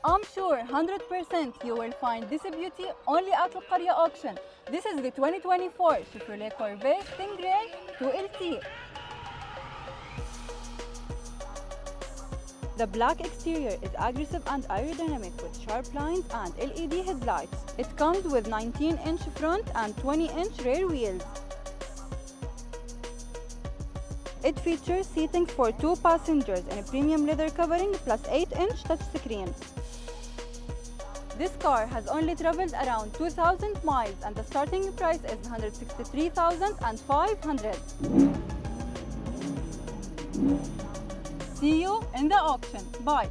I'm sure 100% you will find this beauty only at Qaryah auction. This is the 2024 Chevrolet Corvette Stingray 2LT. The black exterior is aggressive and aerodynamic with sharp lines and LED headlights. It comes with 19-inch front and 20-inch rear wheels. It features seating for 2 passengers in a premium leather covering plus 8-inch touchscreen. This car has only traveled around 2,000 miles and the starting price is $163,500. See you in the auction. Bye.